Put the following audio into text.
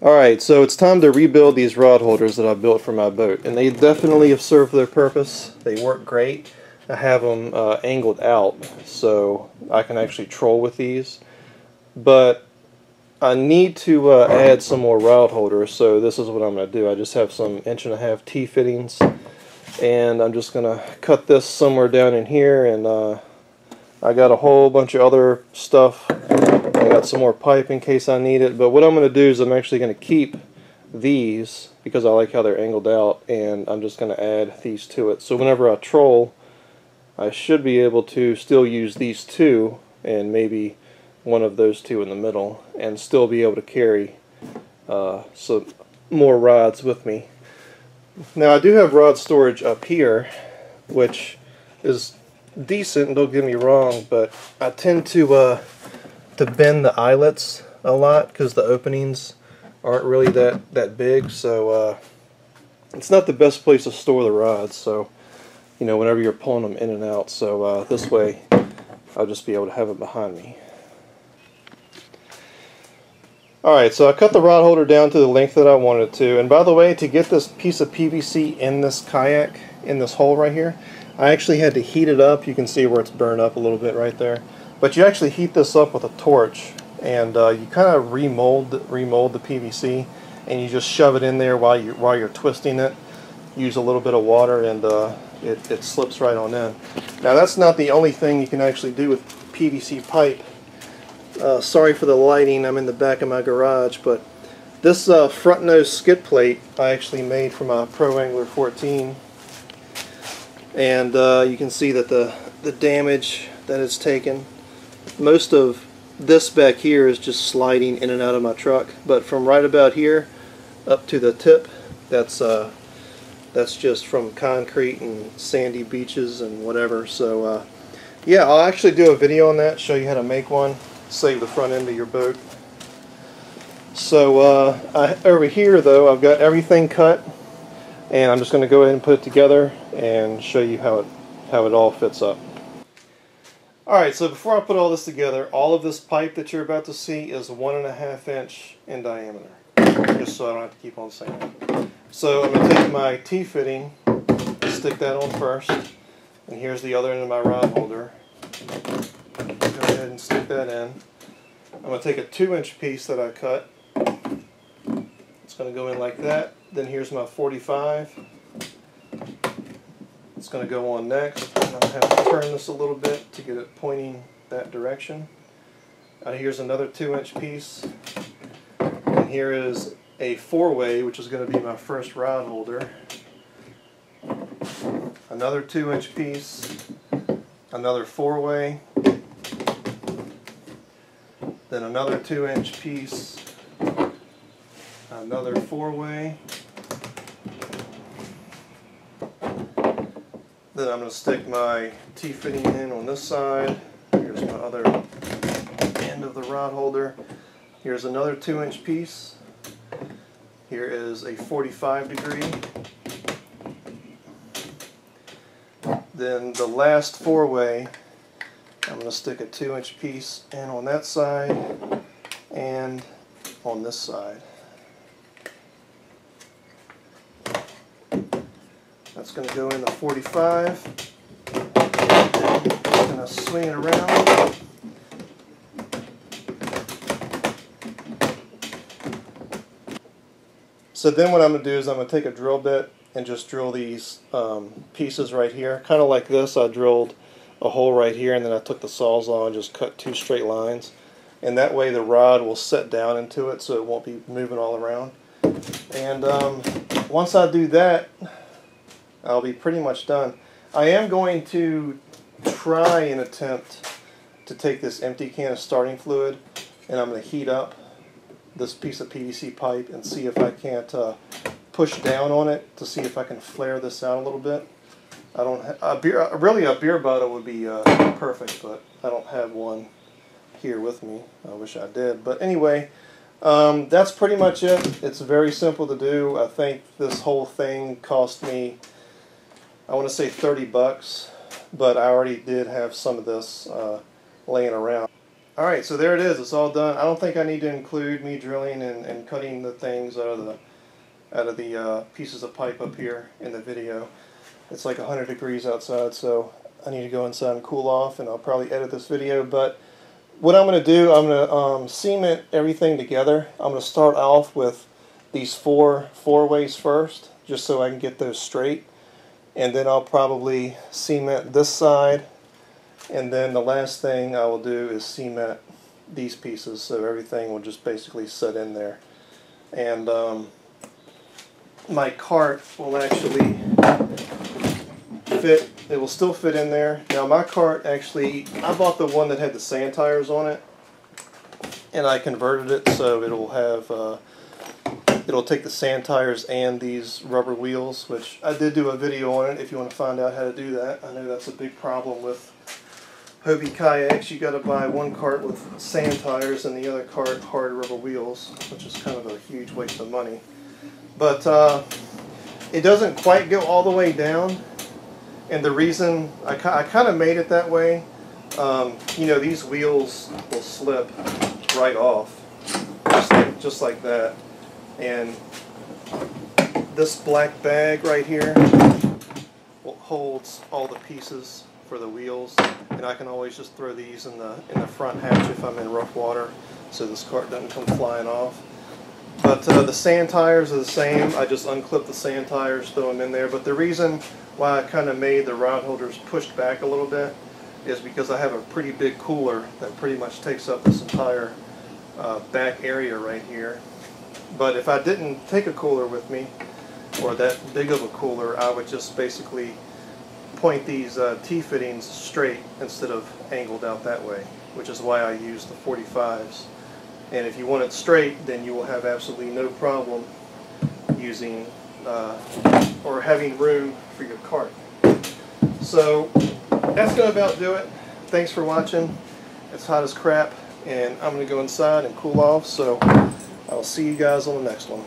Alright, so it's time to rebuild these rod holders that I built for my boat, and they definitely have served their purpose. They work great. I have them angled out so I can actually troll with these, but I need to add some more rod holders, so this is what I'm going to do. I just have some 1.5" T-fittings, and I'm just going to cut this somewhere down in here, and I got a whole bunch of other stuff. I got some more pipe in case I need it, but what I'm going to do is I'm actually going to keep these because I like how they're angled out, and I'm just going to add these to it. So whenever I troll, I should be able to still use these two and maybe one of those two in the middle and still be able to carry some more rods with me. Now I do have rod storage up here, which is decent, don't get me wrong, but I tend to bend the eyelets a lot because the openings aren't really that big, so it's not the best place to store the rods, so you know, whenever you're pulling them in and out. So this way I'll just be able to have it behind me. Alright, so I cut the rod holder down to the length that I wanted it to, and by the way, to get this piece of PVC in this kayak, in this hole right here, I actually had to heat it up. You can see where it's burned up a little bit right there. But you actually heat this up with a torch, and you kind of remold the PVC, and you just shove it in there while you're twisting it. Use a little bit of water, and it slips right on in. Now that's not the only thing you can actually do with PVC pipe. Sorry for the lighting, I'm in the back of my garage, but this front nose skid plate I actually made for my Pro Angler 14, and you can see that the damage that it's taken. Most of this back here is just sliding in and out of my truck, but from right about here up to the tip, that's just from concrete and sandy beaches and whatever. So yeah, I'll actually do a video on that, show you how to make one, save the front end of your boat. So over here though, I've got everything cut, and I'm just going to go ahead and put it together and show you how it all fits up. Alright, so before I put all this together, all of this pipe that you're about to see is 1.5 inch in diameter, just so I don't have to keep on saying it. So I'm going to take my T-fitting, stick that on first, and here's the other end of my rod holder. Go ahead and stick that in. I'm going to take a 2-inch piece that I cut. It's going to go in like that. Then here's my 45. It's going to go on next. I'm going to have to turn this a little bit to get it pointing that direction. Here's another 2-inch piece. And here is a 4-way, which is going to be my first rod holder. Another 2-inch piece. Another 4-way. Then another 2-inch piece. Another 4-way. Then I'm going to stick my T-fitting in on this side. Here's my other end of the rod holder. Here's another 2-inch piece. Here is a 45 degree. Then the last 4-way, I'm going to stick a 2-inch piece in on that side and on this side. That's going to go in the 45. I'm going to swing it around. So then what I'm going to do is I'm going to take a drill bit and just drill these pieces right here. Kind of like this, I drilled a hole right here, and then I took the sawzall and just cut 2 straight lines. And that way the rod will set down into it so it won't be moving all around. And once I do that, I'll be pretty much done. I am going to try and attempt to take this empty can of starting fluid, and I'm going to heat up this piece of PVC pipe and see if I can't push down on it to see if I can flare this out a little bit. I don't really a beer bottle would be perfect, but I don't have one here with me. I wish I did. But anyway, that's pretty much it. It's very simple to do. I think this whole thing cost me, I want to say $30, but I already did have some of this laying around. Alright, so there it is. It's all done. I don't think I need to include me drilling and cutting the things out of the pieces of pipe up here in the video. It's like 100 degrees outside, so I need to go inside and cool off, and I'll probably edit this video. But what I'm going to do, I'm going to cement everything together. I'm going to start off with these four ways first, just so I can get those straight. And then I'll probably cement this side. And then the last thing I will do is cement these pieces, so everything will just basically set in there. And my cart will actually fit. It will still fit in there. Now my cart actually, I bought the one that had the sand tires on it, and I converted it so it'll have it'll take the sand tires and these rubber wheels, which I did do a video on it if you want to find out how to do that. I know that's a big problem with Hobie kayaks. You got to buy one cart with sand tires and the other cart hard rubber wheels, which is kind of a huge waste of money. But it doesn't quite go all the way down, and the reason I kind of made it that way, you know, these wheels will slip right off, just like that. And this black bag right here holds all the pieces for the wheels, and I can always just throw these in the front hatch if I'm in rough water, so this cart doesn't come flying off. But the sand tires are the same. I just unclip the sand tires, throw them in there. But the reason why I kind of made the rod holders pushed back a little bit is because I have a pretty big cooler that pretty much takes up this entire back area right here. But if I didn't take a cooler with me, or that big of a cooler, I would just basically point these T-fittings straight instead of angled out that way, which is why I use the 45s. And if you want it straight, then you will have absolutely no problem using or having room for your cart. So that's going to about do it. Thanks for watching. It's hot as crap, and I'm going to go inside and cool off, so I'll see you guys on the next one.